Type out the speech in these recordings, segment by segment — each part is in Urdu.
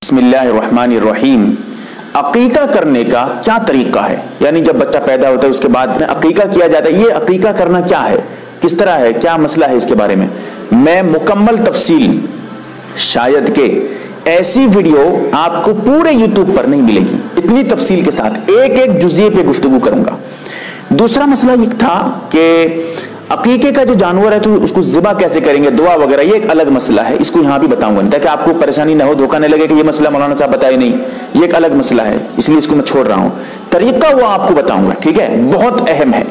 بسم اللہ الرحمن الرحیم۔ عقیقہ کرنے کا کیا طریقہ ہے؟ یعنی جب بچہ پیدا ہوتا ہے اس کے بعد میں عقیقہ کیا جاتا ہے، یہ عقیقہ کرنا کیا ہے، کس طرح ہے، کیا مسئلہ ہے، اس کے بارے میں مکمل تفصیل، شاید کہ ایسی ویڈیو آپ کو پورے یوٹیوب پر نہیں ملے گی، اتنی تفصیل کے ساتھ ایک ایک جزئیے پہ گفتگو کروں گا۔ دوسرا مسئلہ یہ تھا کہ عقیقے کا جو جانور ہے تو اس کو ذبح کیسے کریں گے، دعا وغیرہ، یہ ایک الگ مسئلہ ہے، اس کو یہاں بھی بتاؤں گا تاکہ آپ کو پریشانی نہ ہو، دھوکہ نہ لگے کہ یہ مسئلہ مولانا صاحب بتائے نہیں، یہ ایک الگ مسئلہ ہے، اس لیے اس کو میں چھوڑ رہا ہوں۔ طریقہ وہ آپ کو بتاؤں گا، ٹھیک ہے، بہت اہم ہے۔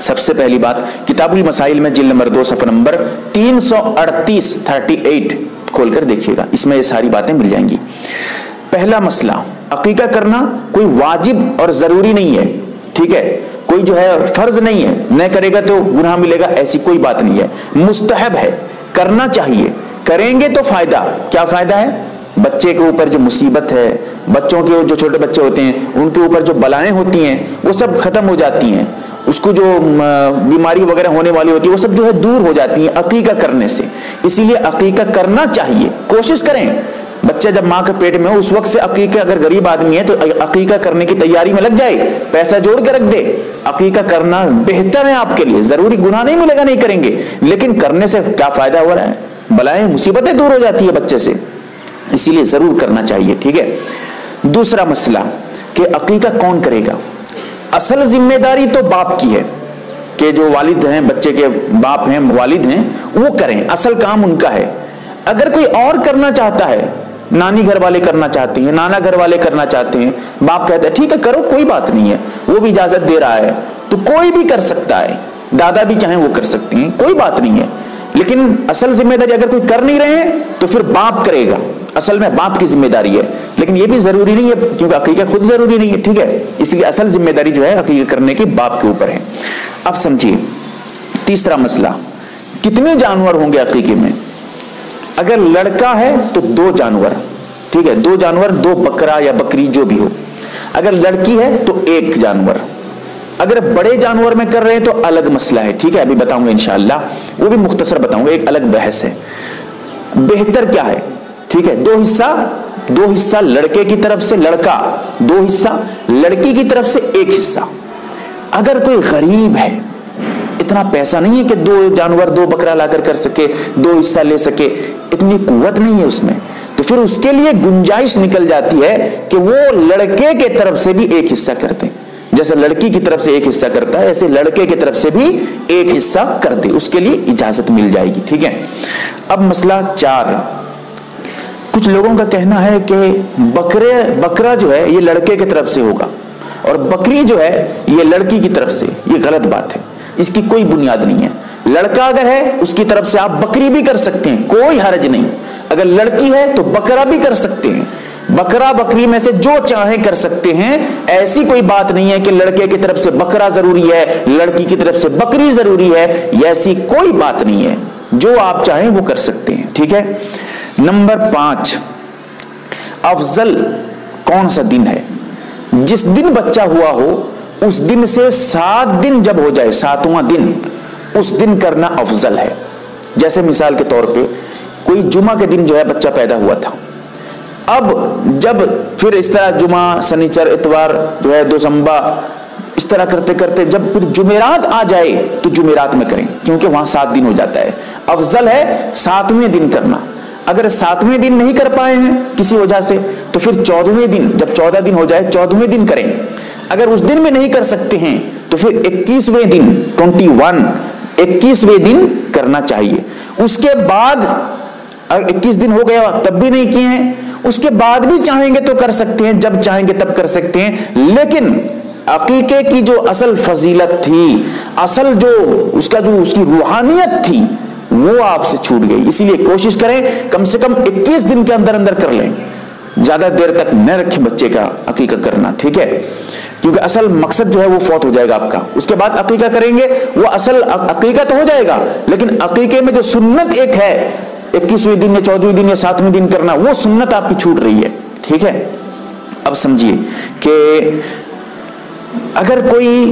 سب سے پہلی بات، کتاب المسائل میں جلد نمبر 2 صفحہ نمبر 338 کھول کر دیکھیے گا، اس میں یہ ساری باتیں مل جائیں گی۔ پہلا مسئلہ، عقیقہ کرنا کوئی واجب اور ضروری نہیں ہے، ٹھیک ہے، کوئی جو ہے فرض نہیں ہے، نہ کرے گا تو گناہ ملے گا، ایسی کوئی بات نہیں ہے، مستحب ہے، کرنا چاہیے، کریں گے تو فائدہ، کیا فائدہ ہے؟ بچے کے اوپر جو مصیبت ہے، بچوں کے جو چھوٹے بچے ہوتے ہیں ان کے اوپر جو بلائیں ہوتی ہیں وہ سب ختم ہو جاتی ہیں، اس کو جو بیماری وغیرہ ہونے والی ہوتی ہے وہ سب جو ہے دور ہو جاتی ہیں عقیقہ کرنے سے، اسی لیے عقیقہ کرنا چاہیے، کوشش کریں۔ بچہ جب ماں کے پیٹ میں ہو اس وقت سے عقیقہ، اگر غریب آدمی ہے تو عقیقہ کرنے کی تیاری میں لگ جائے، پیسہ جوڑ کے رکھ دے، عقیقہ کرنا بہتر ہے آپ کے لیے، ضروری گناہ نہیں ملے گا نہیں کریں گے، لیکن کرنے سے کیا فائدہ ہو رہا ہے؟ بلائیں مصیبتیں دور ہو جاتی ہے بچے سے، اسی لیے ضرور کرنا چاہیے، ٹھیک ہے۔ دوسرا مسئلہ کہ عقیقہ کون کرے گا؟ اصل ذمہ داری تو باپ کی ہے کہ جو والد ہیں، بچے کے باپ ہیں، والد ہیں، وہ کریں، اصل کام ان کا ہے۔ اگر کوئی اور کرنا چاہتا ہے، نانی گھر والے کرنا چاہتے ہیں، نانا گھر والے کرنا چاہتے ہیں، باپ کہتا ہے ٹھیک ہے کرو، کوئی بات نہیں ہے، وہ بھی اجازت دے رہا ہے تو کوئی بھی کر سکتا ہے، دادا بھی چاہیں وہ کر سکتے ہیں، کوئی بات نہیں ہے، لیکن اصل ذمہ داری اگر کوئی کر نہیں رہے ہیں تو پھر باپ کرے گا، اصل میں باپ کی ذمہ داری ہے، لیکن یہ بھی ضروری نہیں ہے کیونکہ عقیقہ خود ضروری نہیں ہے، ٹھیک ہے، اس لیے اصل ذمہ داری جو ہے عقیقہ کرنے کی باپ کے اوپر ہے۔ اب سمجھیے تیسرا مسئلہ، کتنے جانور ہوں گے عقیقے میں؟ اگر لڑکا ہے تو 2 جانور، ٹھیک ہے، 2 جانور، 2 بکرا یا بکری جو بھی ہو، اگر لڑکی ہے تو 1 جانور، اگر بڑے جانور میں کر رہے ہیں تو الگ مسئلہ ہے، ٹھیک ہے، ابھی بتاؤں گا انشاءاللہ، وہ بھی مختصر بتاؤں گا، ایک الگ بحث ہے۔ بہتر کیا ہے؟ ٹھیک ہے، 2 حصہ لڑکے کی طرف سے لڑکا، 2 حصہ لڑکی کی طرف سے 1 حصہ۔ اگر کوئی غریب ہے، اتنا پیسہ نہیں ہے کہ 2 جانور 2 بکرا لا کر سکے، 2 حصہ لے سکے، اتنی قوت نہیں ہے اس میں، تو پھر اس کے لیے گنجائش نکل جاتی ہے کہ وہ لڑکے کے طرف سے بھی 1 حصہ کرتے، جیسے لڑکی کی طرف سے 1 حصہ کرتا ہے ایسے لڑکے کی طرف سے بھی 1 حصہ کر دے، اس کے لیے اجازت مل جائے گی، ٹھیک ہے۔ اب مسئلہ 4، کچھ لوگوں کا کہنا ہے کہ بکرا جو ہے یہ لڑکے کی طرف سے ہوگا اور بکری جو ہے یہ لڑکی کی طرف سے، یہ غلط بات ہے، اس کی کوئی بنیاد نہیں ہے۔ لڑکا اگر ہے اس کی طرف سے آپ بکری بھی کر سکتے ہیں، کوئی حرج نہیں، اگر لڑکی ہے تو بکرا بھی کر سکتے ہیں، بکرا بکری میں سے جو چاہیں کر سکتے ہیں، ایسی کوئی بات نہیں ہے کہ لڑکے کی طرف سے بکرا ضروری ہے، لڑکی کی طرف سے بکری ضروری ہے، ایسی کوئی بات نہیں ہے، جو آپ چاہیں وہ کر سکتے ہیں، ٹھیک ہے۔ نمبر 5، افضل کون سا دن ہے؟ جس دن بچہ ہوا ہو اس دن سے 7 دن جب ہو جائے، 7واں دن، اس دن کرنا افضل ہے۔ جیسے مثال کے طور پہ کوئی جمعہ کے دن جو ہے بچہ پیدا ہوا تھا، اب جب پھر اس طرح جمعہ، سنیچر، اتوار جو ہے دوشنبہ، اس طرح کرتے کرتے جب پھر جمعرات آ جائے تو جمعرات میں کریں، کیونکہ وہاں 7 دن ہو جاتا ہے، افضل ہے 7ویں دن کرنا۔ اگر 7ویں دن نہیں کر پائے ہیں کسی وجہ سے تو پھر 14ویں دن، جب 14 دن ہو جائے 14ویں دن کریں، اگر اس دن میں نہیں کر سکتے ہیں تو پھر 21ویں دن 21ویں دن کرنا چاہیے۔ اس کے بعد اگر 21 دن ہو گیا تب بھی نہیں کیے ہیں، اس کے بعد بھی چاہیں گے تو کر سکتے ہیں، جب چاہیں گے تب کر سکتے ہیں، لیکن عقیقے کی جو اصل فضیلت تھی، اصل جو اس کی روحانیت تھی وہ آپ سے چھوٹ گئی، اسی لیے کوشش کریں کم سے کم 21 دن کے اندر کر لیں، زیادہ دیر تک نہ رکھیں بچے کا عقیقہ کرنا، ٹھیک ہے، کیونکہ اصل مقصد جو ہے وہ فوت ہو جائے گا آپ کا، اس کے بعد عقیقہ کریں گے، وہ اصل عقیقہ تو ہو جائے گا، لیکن عقیقے میں جو سنت ایک ہے 21ویں دن یا 14ویں دن یا 7ویں دن کرنا، وہ سنت آپ کی چھوٹ رہی ہے، ٹھیک ہے۔ اب سمجھیے کہ اگر کوئی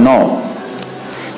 9,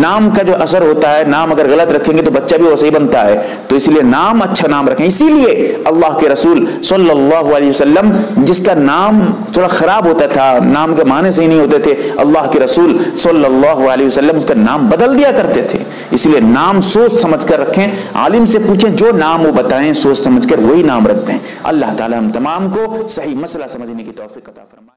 نام کا جو اثر ہوتا ہے، نام اگر غلط رکھیں گے تو بچہ بھی ویسے ہی بنتا ہے، تو اسی لیے نام اچھا نام رکھیں. اسی لیے اللہ کے رسول صلی اللہ علیہ وسلم جس کا نام تھوڑا خراب ہوتا تھا، نام کے معنی صحیح نہیں ہوتے تھے، اللہ کے رسول صلی اللہ علیہ وسلم اس کا نام بدل دیا کرتے تھے. اس لیے نام سوچ سمجھ کر رکھیں، عالم سے پوچھیں، جو نام وہ بتائیں سوچ سمجھ کر وہی نام رکھتے ہیں. اللہ تعالی ہم تمام کو صحیح مسئلہ سمجھنے کی توفیق عطا فرمائے.